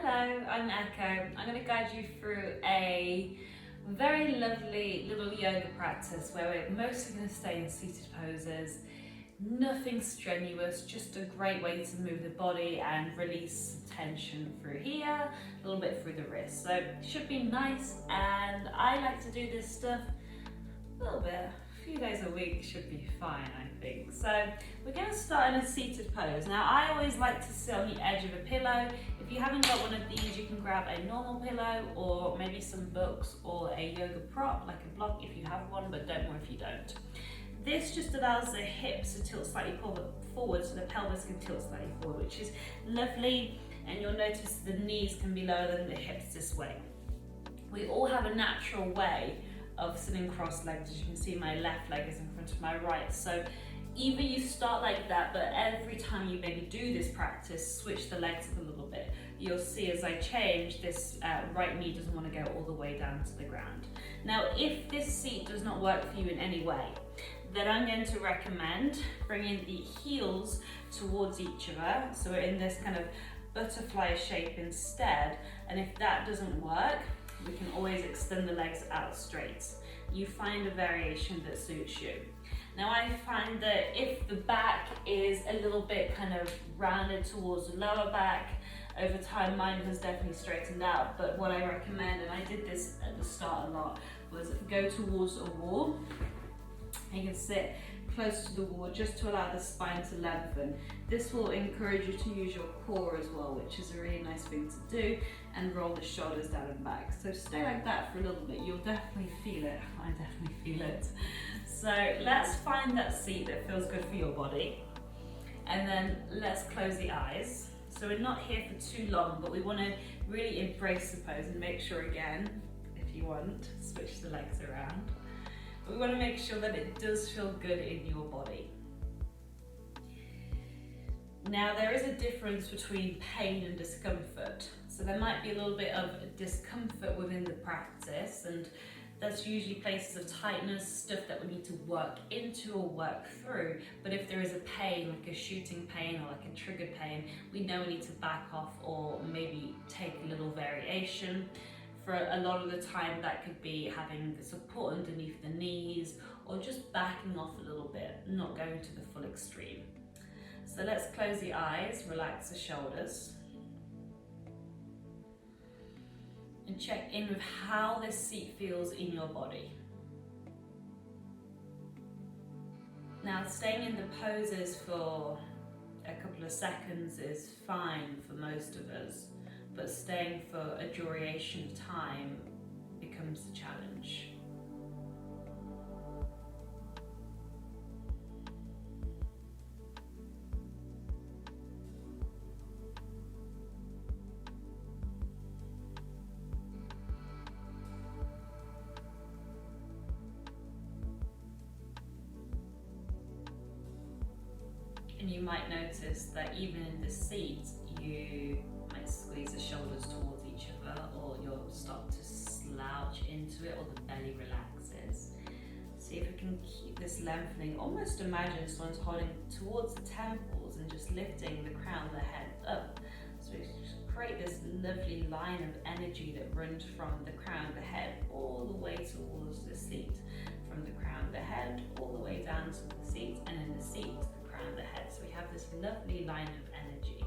Hello, I'm Echo. I'm going to guide you through a very lovely little yoga practice where we're mostly going to stay in seated poses. Nothing strenuous, just a great way to move the body and release tension through here, a little bit through the wrist. So it should be nice, and I like to do this stuff a little bit. A few days a week should be fine, I think. So we're going to start in a seated pose. Now I always like to sit on the edge of a pillow. If you haven't got one of these, you can grab a normal pillow or maybe some books or a yoga prop like a block if you have one, but don't worry if you don't. This just allows the hips to tilt slightly forward so the pelvis can tilt slightly forward, which is lovely, and you'll notice the knees can be lower than the hips this way. We all have a natural way of sitting cross-legged. As you can see, my left leg is in front of my right. So either you start like that, but every time you maybe do this practice, switch the legs up a little bit. You'll see as I change, this right knee doesn't want to go all the way down to the ground. Now, if this seat does not work for you in any way, then I'm going to recommend bringing the heels towards each other. So we're in this kind of butterfly shape instead. And if that doesn't work, we can always extend the legs out straight. You find a variation that suits you. Now I find that if the back is a little bit kind of rounded towards the lower back, over time mine has definitely straightened out, but what I recommend, and I did this at the start a lot, was go towards a wall. You can sit close to the wall just to allow the spine to lengthen. This will encourage you to use your core as well, which is a really nice thing to do, and roll the shoulders down and back. So stay like that for a little bit. You'll definitely feel it. I definitely feel it. So let's find that seat that feels good for your body. And then let's close the eyes. So we're not here for too long, but we want to really embrace the pose and make sure, again, if you want, switch the legs around. We want to make sure that it does feel good in your body. Now there is a difference between pain and discomfort. So there might be a little bit of discomfort within the practice, and that's usually places of tightness, stuff that we need to work into or work through. But if there is a pain, like a shooting pain or like a triggered pain, we know we need to back off or maybe take a little variation. For a lot of the time that could be having support underneath the knees or just backing off a little bit, not going to the full extreme. So let's close the eyes, relax the shoulders, and check in with how this seat feels in your body. Now, staying in the poses for a couple of seconds is fine for most of us, but staying for a duration of time becomes the challenge. And you might notice that even in the seat, you might squeeze the shoulders towards each other, or you'll start to slouch into it, or the belly relaxes. See if we can keep this lengthening. Almost imagine someone's holding towards the temples and just lifting the crown of the head up. So we create this lovely line of energy that runs from the crown of the head all the way towards the seat. From the crown of the head all the way down to the seat, and in the seat to the crown of the head. So we have this lovely line of energy.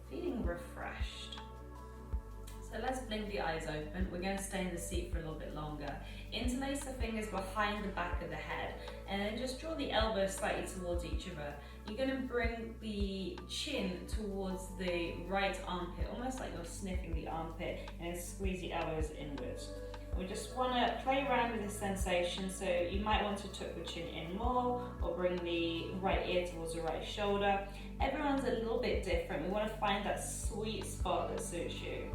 Feeling refreshed. So let's blink the eyes open. We're going to stay in the seat for a little bit longer. Interlace the fingers behind the back of the head, and then just draw the elbows slightly towards each other. You're going to bring the chin towards the right armpit, almost like you're sniffing the armpit, and then squeeze the elbows inwards. We just want to play around with this sensation, so you might want to tuck the chin in more or bring the right ear towards the right shoulder. Everyone's a little bit different. We want to find that sweet spot that suits you.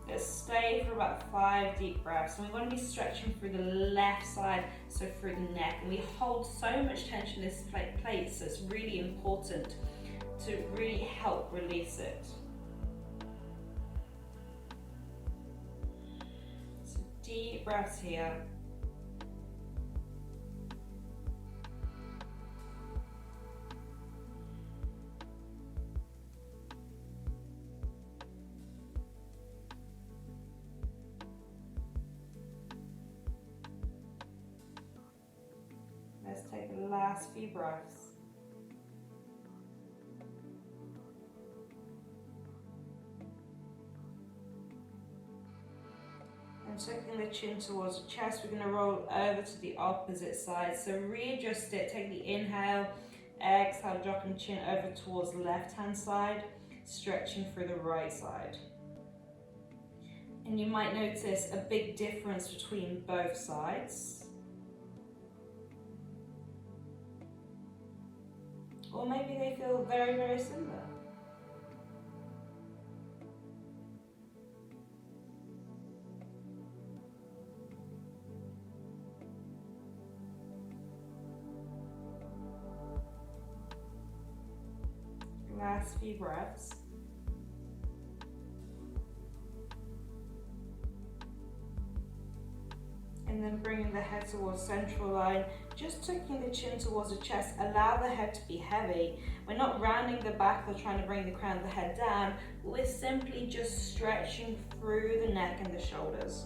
Let's stay for about 5 deep breaths, and we want to be stretching through the left side, so through the neck, and we hold so much tension in this plate, so it's really important to really help release it. Deep breaths here. Let's take the last few breaths. And tucking the chin towards the chest, we're going to roll over to the opposite side. So readjust it, take the inhale, exhale, dropping the chin over towards the left-hand side, stretching through the right side. And you might notice a big difference between both sides. Or maybe they feel very, very similar. Last few breaths. And then bringing the head towards central line, just tucking the chin towards the chest. Allow the head to be heavy. We're not rounding the back or trying to bring the crown of the head down. We're simply just stretching through the neck and the shoulders.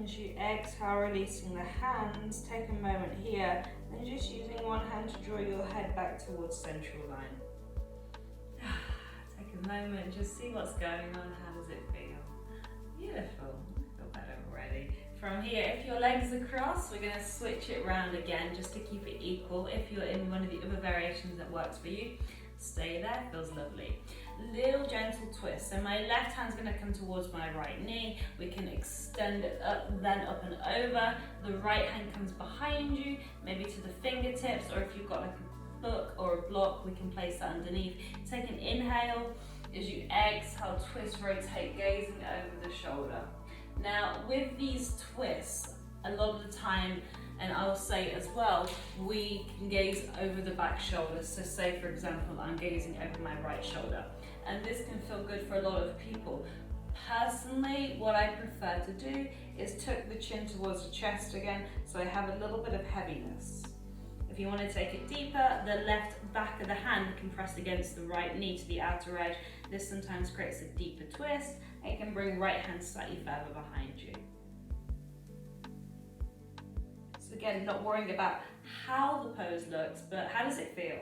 As you exhale, releasing the hands, take a moment here and just using one hand to draw your head back towards central line. Take a moment, just see what's going on. How does it feel? Beautiful. I feel better already. From here, if your legs are crossed, we're going to switch it round again just to keep it equal. If you're in one of the other variations that works for you, stay there, feels lovely. Little gentle twist. So my left hand's going to come towards my right knee. We can extend it up, then up and over. The right hand comes behind you, maybe to the fingertips, or if you've got like a book or a block, we can place that underneath. Take an inhale. As you exhale, twist, rotate, gazing over the shoulder. Now, with these twists, a lot of the time, and I'll say as well, we can gaze over the back shoulder. So say, for example, I'm gazing over my right shoulder. And this can feel good for a lot of people. Personally, what I prefer to do is tuck the chin towards the chest again, so I have a little bit of heaviness. If you want to take it deeper, the left back of the hand can press against the right knee to the outer edge. This sometimes creates a deeper twist, and you can bring right hand slightly further behind you. So again, not worrying about how the pose looks, but how does it feel?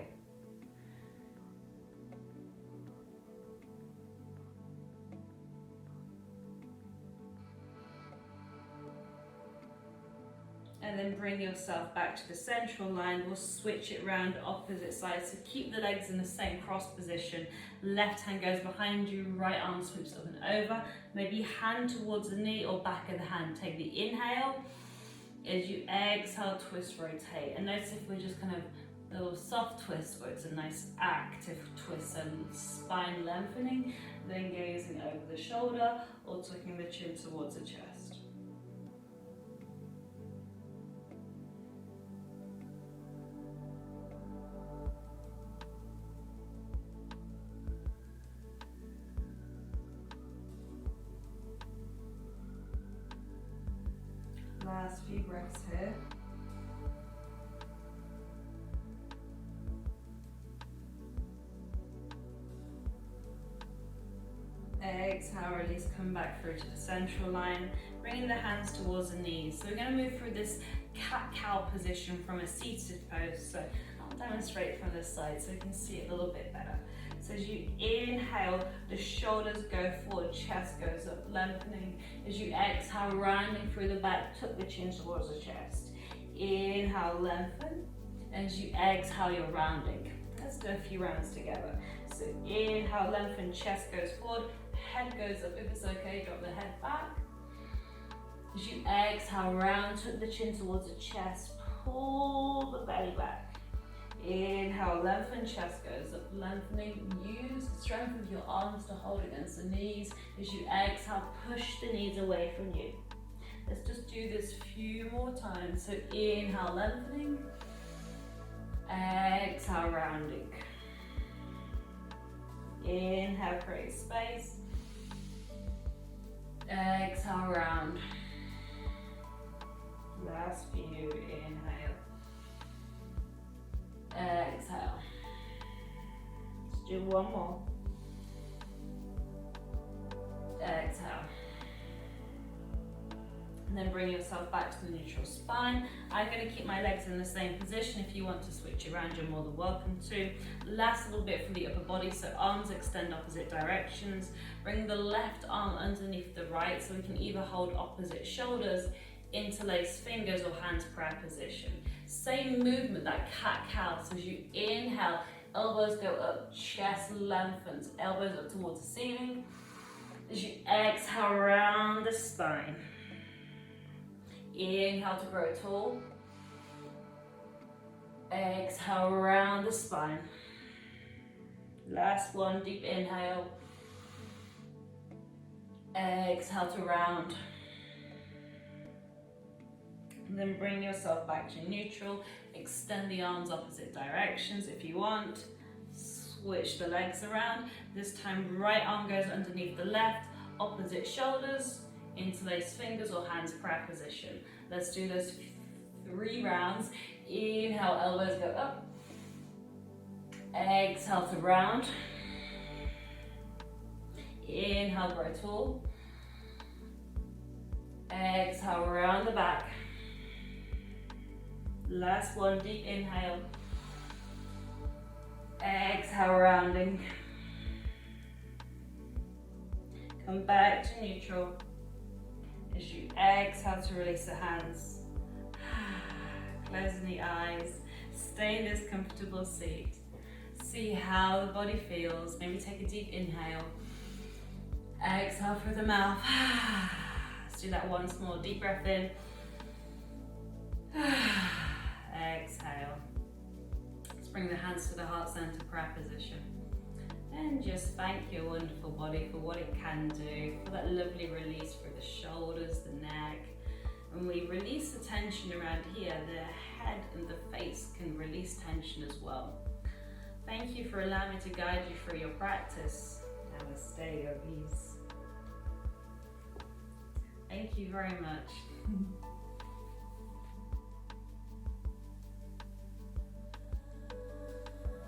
And then bring yourself back to the central line. We'll switch it around opposite sides. So keep the legs in the same cross position. Left hand goes behind you, right arm sweeps up and over. Maybe hand towards the knee or back of the hand. Take the inhale. As you exhale, twist, rotate. And notice if we're just kind of a little soft twist, or it's a nice active twist, and spine lengthening, then gazing over the shoulder or tucking the chin towards the chest. Last few breaths here. Exhale, release, come back through to the central line, bringing the hands towards the knees. So we're going to move through this cat-cow position from a seated pose. So I'll demonstrate from this side so you can see it a little bit better. So as you inhale, the shoulders go forward, chest goes up, lengthening. As you exhale, rounding through the back, tuck the chin towards the chest. Inhale, lengthen. As you exhale, you're rounding. Let's do a few rounds together. So inhale, lengthen, chest goes forward, head goes up. If it's okay, drop the head back. As you exhale, round, tuck the chin towards the chest, pull the belly back. Inhale, lengthen, chest goes up, lengthening. Use the strength of your arms to hold against the knees. As you exhale, push the knees away from you. Let's just do this a few more times. So inhale, lengthening. Exhale, rounding. Inhale, create space. Exhale, round. Last few, inhale. Exhale. Let's do one more. Exhale. And then bring yourself back to the neutral spine. I'm going to keep my legs in the same position. If you want to switch around, you're more than welcome to. Last little bit for the upper body, so arms extend opposite directions. Bring the left arm underneath the right, so we can either hold opposite shoulders, interlace fingers, or hands prayer position. Same movement, that cat-cow. So as you inhale, elbows go up, chest lengthens, elbows up towards the ceiling. As you exhale around the spine. Inhale to grow tall. Exhale around the spine. Last one, deep inhale. Exhale to round. And then bring yourself back to neutral. Extend the arms opposite directions if you want. Switch the legs around. This time right arm goes underneath the left, opposite shoulders, interlace fingers or hands prayer position. Let's do those 3 rounds. Inhale, elbows go up. Exhale to round. Inhale, grow tall. Exhale, round the back. Last one, deep inhale. Exhale, rounding. Come back to neutral. As you exhale to release the hands. Closing the eyes. Stay in this comfortable seat. See how the body feels. Maybe take a deep inhale. Exhale through the mouth. Let's do that once more. Deep breath in. Exhale. Let's bring the hands to the heart center prayer position. And just thank your wonderful body for what it can do, for that lovely release through the shoulders, the neck. When we release the tension around here, the head and the face can release tension as well. Thank you for allowing me to guide you through your practice. Namaste, yogis. Thank you very much.